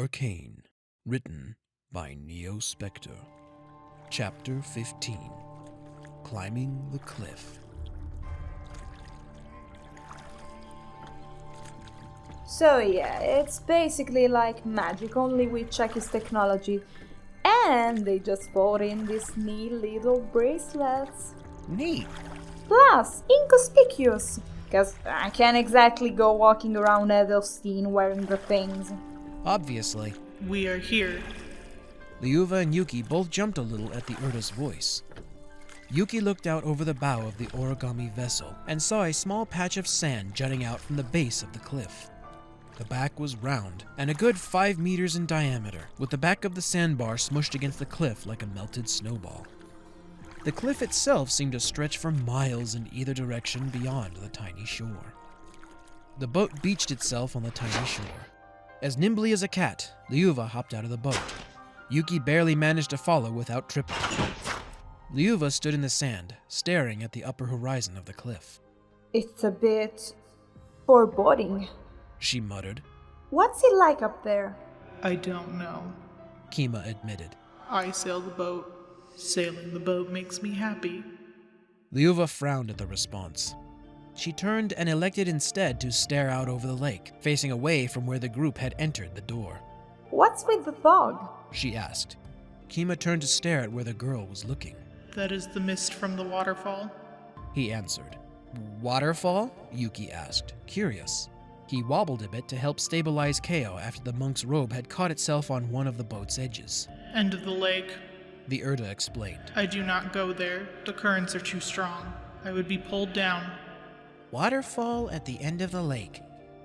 Arcane, written by Neospector. Chapter 15, Climbing the Cliff. So yeah, it's basically like magic, only with Chucky's technology. And they just bought in these neat little bracelets. Neat. Plus, inconspicuous, because I can't exactly go walking around Edelstein wearing the things. Obviously. We are here. Liuva and Yuuki both jumped a little at the Urda's voice. Yuuki looked out over the bow of the origami vessel and saw a small patch of sand jutting out from the base of the cliff. The back was round and a good 5 meters in diameter, with the back of the sandbar smushed against the cliff like a melted snowball. The cliff itself seemed to stretch for miles in either direction beyond the tiny shore. The boat beached itself on the tiny shore. As nimbly as a cat, Liuva hopped out of the boat. Yuuki barely managed to follow without tripping. Liuva stood in the sand, staring at the upper horizon of the cliff. It's a bit foreboding. She muttered. What's it like up there? I don't know. Kima admitted. I sail the boat. Sailing the boat makes me happy. Liuva frowned at the response. She turned and elected instead to stare out over the lake, facing away from where the group had entered the door. What's with the fog? She asked. Kima turned to stare at where the girl was looking. That is the mist from the waterfall. He answered. Waterfall? Yuuki asked, curious. He wobbled a bit to help stabilize Kao after the monk's robe had caught itself on one of the boat's edges. End of the lake. The Urda explained. I do not go there. The currents are too strong. I would be pulled down. Waterfall at the end of the lake,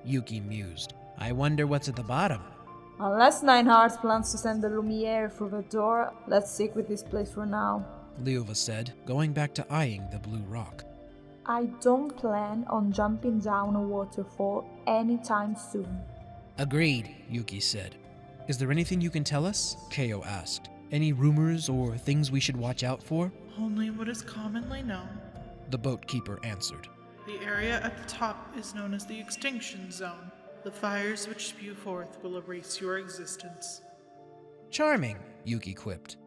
Yuuki mused. I wonder what's at the bottom. Unless Nine Hearts plans to send the Lumiere through the door, let's stick with this place for now. Liuva said, going back to eyeing the blue rock. I don't plan on jumping down a waterfall anytime soon. Agreed, Yuuki said. Is there anything you can tell us? Kao asked. Any rumors or things we should watch out for? Only what is commonly known. The boatkeeper answered. The area at the top is known as the Extinction Zone. The fires which spew forth will erase your existence. Charming, Yuuki quipped.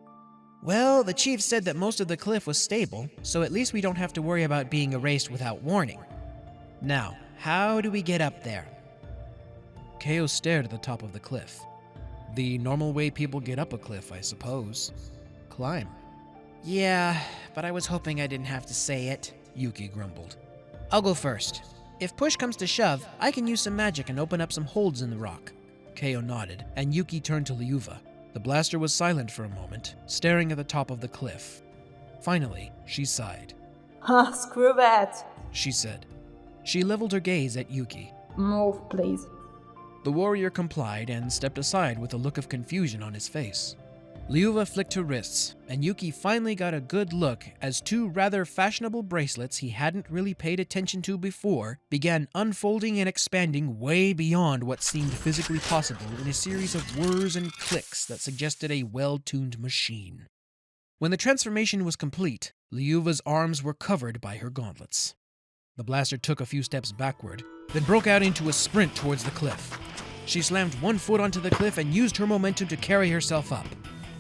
Well, the chief said that most of the cliff was stable, so at least we don't have to worry about being erased without warning. Now, how do we get up there? Kao stared at the top of the cliff. The normal way people get up a cliff, I suppose. Climb. Yeah, but I was hoping I didn't have to say it, Yuuki grumbled. I'll go first. If push comes to shove, I can use some magic and open up some holes in the rock. Kao nodded, and Yuuki turned to Liuva. The blaster was silent for a moment, staring at the top of the cliff. Finally, she sighed. Screw that, She said. She leveled her gaze at Yuuki. Move, please. The warrior complied and stepped aside with a look of confusion on his face. Liuva flicked her wrists, and Yuuki finally got a good look as two rather fashionable bracelets he hadn't really paid attention to before began unfolding and expanding way beyond what seemed physically possible in a series of whirs and clicks that suggested a well-tuned machine. When the transformation was complete, Liuva's arms were covered by her gauntlets. The blaster took a few steps backward, then broke out into a sprint towards the cliff. She slammed one foot onto the cliff and used her momentum to carry herself up.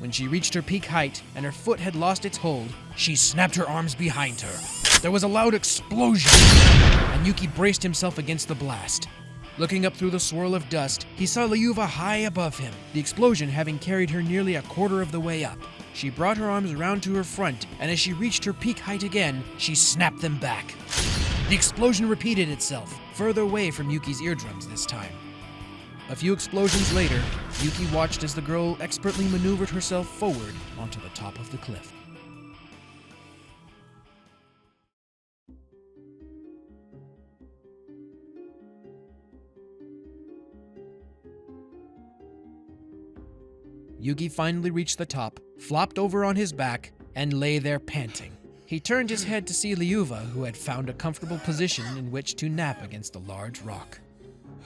When she reached her peak height and her foot had lost its hold, she snapped her arms behind her. There was a loud explosion, and Yuuki braced himself against the blast. Looking up through the swirl of dust, he saw Liuva high above him, the explosion having carried her nearly a quarter of the way up. She brought her arms around to her front, and as she reached her peak height again, she snapped them back. The explosion repeated itself, further away from Yuki's eardrums this time. A few explosions later, Yuuki watched as the girl expertly maneuvered herself forward onto the top of the cliff. Yuuki finally reached the top, flopped over on his back, and lay there panting. He turned his head to see Liuva, who had found a comfortable position in which to nap against a large rock.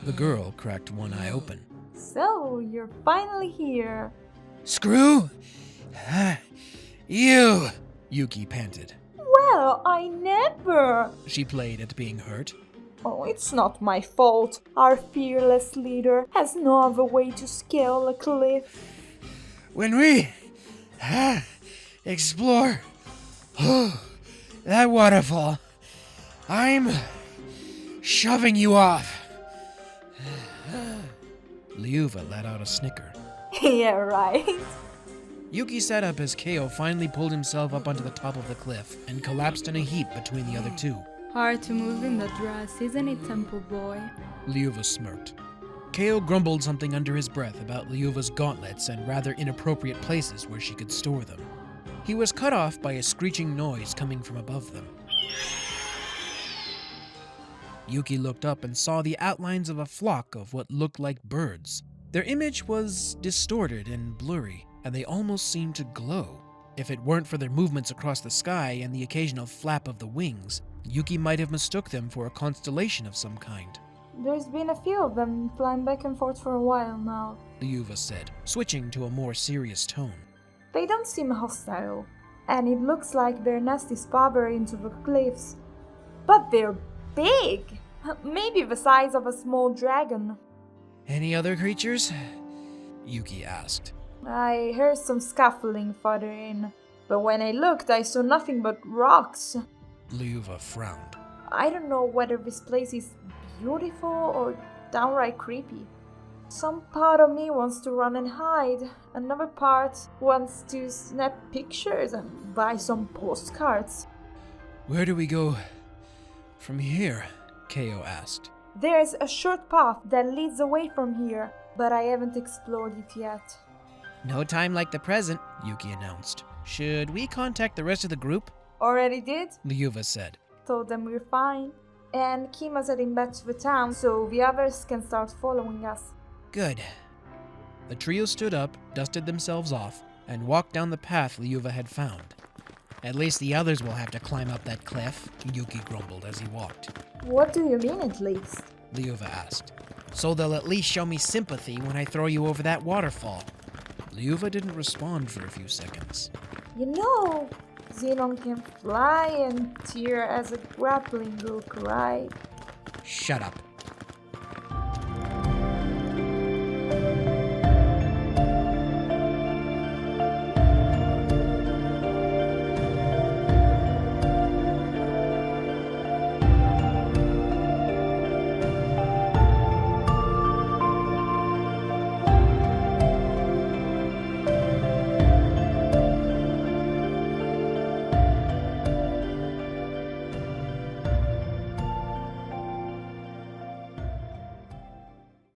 The girl cracked one eye open. So, you're finally here. Screw you, Yuuki panted. Well, I never. She played at being hurt. Oh, it's not my fault. Our fearless leader has no other way to scale a cliff. When we explore that waterfall, I'm shoving you off. Liuva let out a snicker. Yeah, right. Yuuki sat up as Keo finally pulled himself up onto the top of the cliff and collapsed in a heap between the other two. Hard to move in that dress, isn't it, Temple Boy? Liuva smirked. Keo grumbled something under his breath about Liuva's gauntlets and rather inappropriate places where she could store them. He was cut off by a screeching noise coming from above them. Yuuki looked up and saw the outlines of a flock of what looked like birds. Their image was distorted and blurry, and they almost seemed to glow. If it weren't for their movements across the sky and the occasional flap of the wings, Yuuki might have mistook them for a constellation of some kind. There's been a few of them flying back and forth for a while now. Liuva said, switching to a more serious tone. They don't seem hostile, and it looks like their nest is further into the cliffs. But they're big! Maybe the size of a small dragon. Any other creatures? Yuuki asked. I heard some scuffling further in, but when I looked I saw nothing but rocks. Liuva frowned. I don't know whether this place is beautiful or downright creepy. Some part of me wants to run and hide, another part wants to snap pictures and buy some postcards. Where do we go from here? Keo asked. There's a short path that leads away from here, but I haven't explored it yet. No time like the present, Yuuki announced. Should we contact the rest of the group? Already did? Liuva said. Told them we're fine. And Kima's heading back to the town, so the others can start following us. Good. The trio stood up, dusted themselves off, and walked down the path Liuva had found. At least the others will have to climb up that cliff, Yuuki grumbled as he walked. What do you mean, at least? Liuva asked. So they'll at least show me sympathy when I throw you over that waterfall. Liuva didn't respond for a few seconds. You know, Xenon can fly and tear as a grappling hook, right? Shut up.